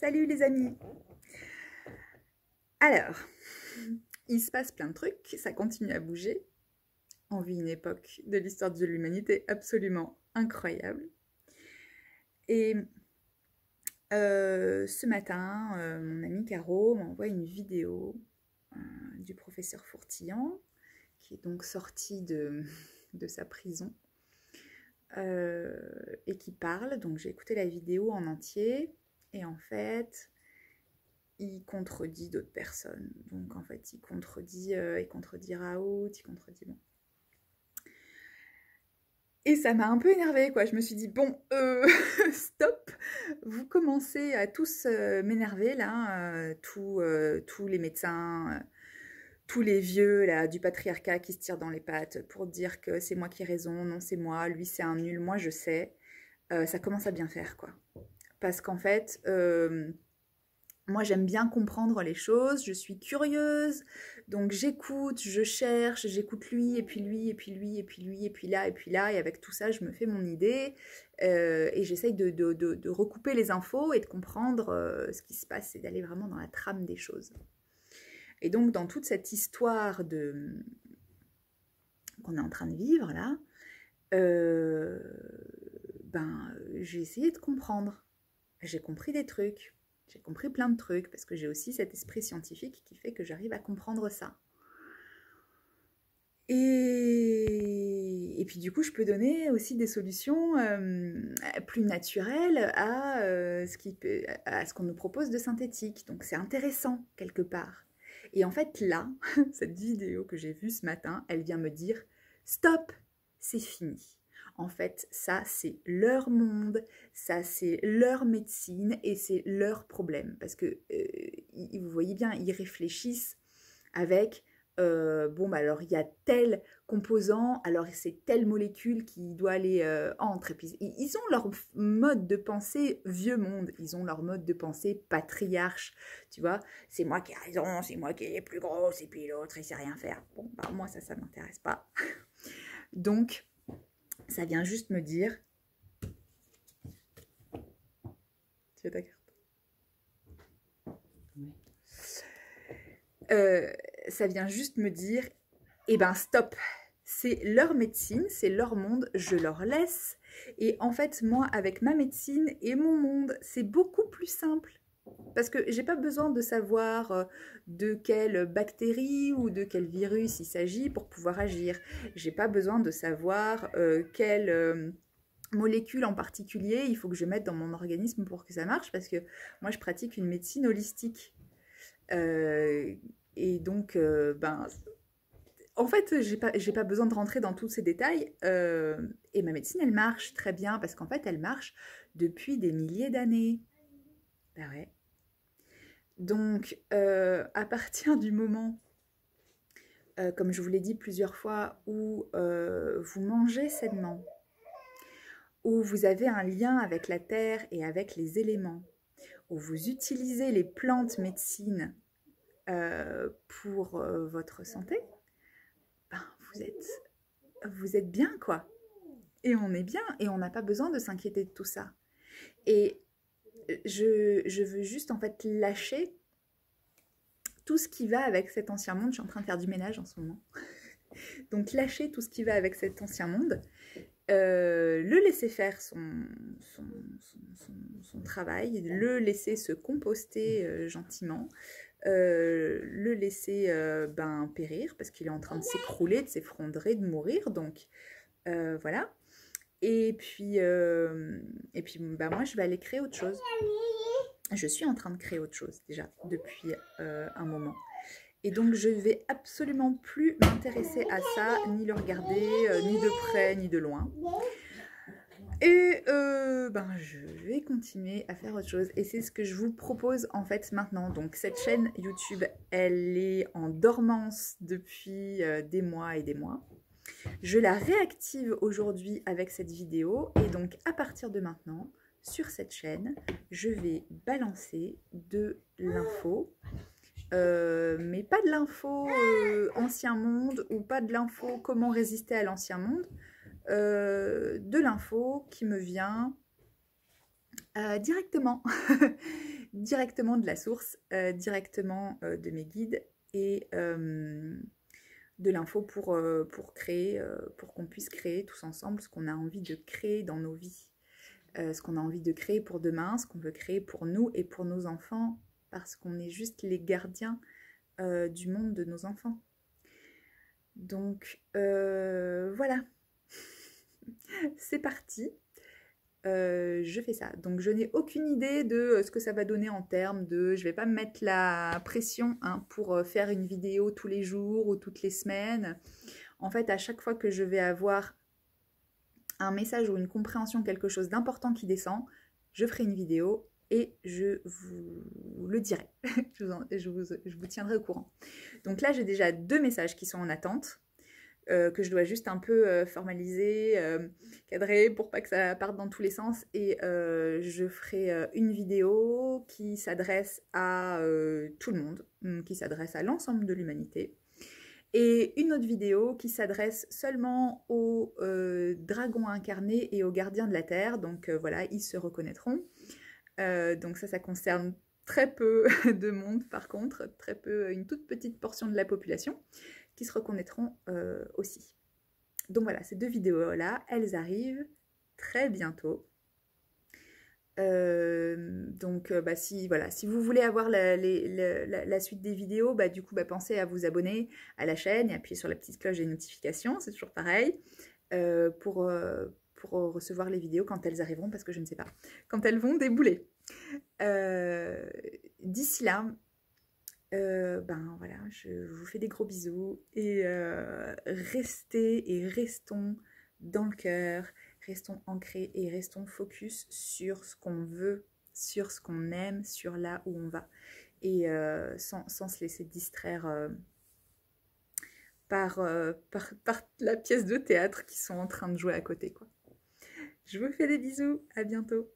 Salut les amis. Alors, il se passe plein de trucs, ça continue à bouger. On vit une époque de l'histoire de l'humanité absolument incroyable. Et ce matin, mon ami Caro m'envoie une vidéo du professeur Fourtillan, qui est donc sorti de sa prison, et qui parle. Donc j'ai écouté la vidéo en entier, et en fait, il contredit d'autres personnes. Donc en fait, il contredit Raoult, il contredit... Bon. Et ça m'a un peu énervée, quoi. Je me suis dit, bon, stop, vous commencez à tous m'énerver, là, tous les médecins, tous les vieux, là, du patriarcat qui se tirent dans les pattes pour dire que c'est moi qui ai raison, non, c'est moi, lui, c'est un nul, moi, je sais. Ça commence à bien faire, quoi. Parce qu'en fait... moi, j'aime bien comprendre les choses, je suis curieuse, donc j'écoute, je cherche, j'écoute lui, et puis lui, et puis lui, et puis lui, et puis là, et avec tout ça, je me fais mon idée, et j'essaye de recouper les infos et de comprendre ce qui se passe, et d'aller vraiment dans la trame des choses. Et donc, dans toute cette histoire qu'on est en train de vivre, là, j'ai essayé de comprendre. J'ai compris des trucs. J'ai compris plein de trucs, parce que j'ai aussi cet esprit scientifique qui fait que j'arrive à comprendre ça. Et puis du coup, je peux donner aussi des solutions plus naturelles à ce qu'on nous propose de synthétique. Donc c'est intéressant, quelque part. Et en fait, là, cette vidéo que j'ai vue ce matin, elle vient me dire « Stop, c'est fini ». En fait, ça, c'est leur monde, ça, c'est leur médecine et c'est leur problème. Parce que, vous voyez bien, ils réfléchissent avec, alors il y a tel composant, alors c'est telle molécule qui doit aller entre. Et puis, ils ont leur mode de pensée vieux monde, ils ont leur mode de pensée patriarche, tu vois. C'est moi qui ai raison, c'est moi qui est plus grosse, et puis l'autre, il sait rien faire. Bon, bah moi, ça m'intéresse pas. Donc... ça vient juste me dire... Tu veux ta carte? Oui. Ça vient juste me dire, eh ben stop, c'est leur médecine, c'est leur monde, je leur laisse. Et en fait, moi, avec ma médecine et mon monde, c'est beaucoup plus simple. Parce que j'ai pas besoin de savoir de quelle bactérie ou de quel virus il s'agit pour pouvoir agir. J'ai pas besoin de savoir quelle molécule en particulier il faut que je mette dans mon organisme pour que ça marche, parce que moi je pratique une médecine holistique. Et donc, en fait, j'ai pas besoin de rentrer dans tous ces détails. Et ma médecine, elle marche très bien, parce qu'en fait, elle marche depuis des milliers d'années. Ben ouais. Donc, à partir du moment, comme je vous l'ai dit plusieurs fois, où vous mangez sainement, où vous avez un lien avec la terre et avec les éléments, où vous utilisez les plantes médecines pour votre santé, ben vous êtes bien, quoi. Et on est bien, et on n'a pas besoin de s'inquiéter de tout ça. Et je veux juste, en fait, lâcher tout ce qui va avec cet ancien monde. Je suis en train de faire du ménage en ce moment. Donc, lâcher tout ce qui va avec cet ancien monde, le laisser faire son travail, le laisser se composter gentiment, le laisser périr, parce qu'il est en train de s'écrouler, de s'effondrer, de mourir. Donc, voilà. Et puis moi, je vais aller créer autre chose. Je suis en train de créer autre chose, déjà, depuis un moment. Et donc, je ne vais absolument plus m'intéresser à ça, ni le regarder, ni de près, ni de loin. Et je vais continuer à faire autre chose. Et c'est ce que je vous propose, en fait, maintenant. Donc, cette chaîne YouTube, elle est en dormance depuis des mois et des mois. Je la réactive aujourd'hui avec cette vidéo. Et donc, à partir de maintenant, sur cette chaîne, je vais balancer de l'info. Mais pas de l'info ancien monde, ou pas de l'info comment résister à l'ancien monde, de l'info qui me vient directement directement de la source, directement de mes guides et de l'info pour créer, pour qu'on puisse créer tous ensemble ce qu'on a envie de créer dans nos vies, ce qu'on a envie de créer pour demain, ce qu'on veut créer pour nous et pour nos enfants, parce qu'on est juste les gardiens du monde de nos enfants. Donc voilà, c'est parti. Je fais ça. Donc je n'ai aucune idée de ce que ça va donner en termes de... Je vais pas me mettre la pression hein, pour faire une vidéo tous les jours ou toutes les semaines. En fait, à chaque fois que je vais avoir un message ou une compréhension, quelque chose d'important qui descend, je ferai une vidéo et je vous le dirai. je vous tiendrai au courant. Donc là, j'ai déjà 2 messages qui sont en attente. Que je dois juste un peu formaliser, cadrer pour pas que ça parte dans tous les sens. Et je ferai une vidéo qui s'adresse à tout le monde, qui s'adresse à l'ensemble de l'humanité. Et une autre vidéo qui s'adresse seulement aux dragons incarnés et aux gardiens de la Terre. Donc voilà, ils se reconnaîtront. Donc ça concerne très peu de monde par contre, très peu, une toute petite portion de la population qui se reconnaîtront aussi. Donc voilà, ces 2 vidéos-là, elles arrivent très bientôt. Donc bah, si vous voulez avoir la suite des vidéos, bah, du coup pensez à vous abonner à la chaîne et appuyer sur la petite cloche des notifications, c'est toujours pareil, pour recevoir les vidéos quand elles arriveront, parce que je ne sais pas quand elles vont débouler. D'ici là, voilà, je vous fais des gros bisous et restez et restons dans le cœur, restons ancrés et restons focus sur ce qu'on veut, sur ce qu'on aime, sur là où on va et sans se laisser distraire par la pièce de théâtre qui sont en train de jouer à côté, quoi. Je vous fais des bisous, à bientôt.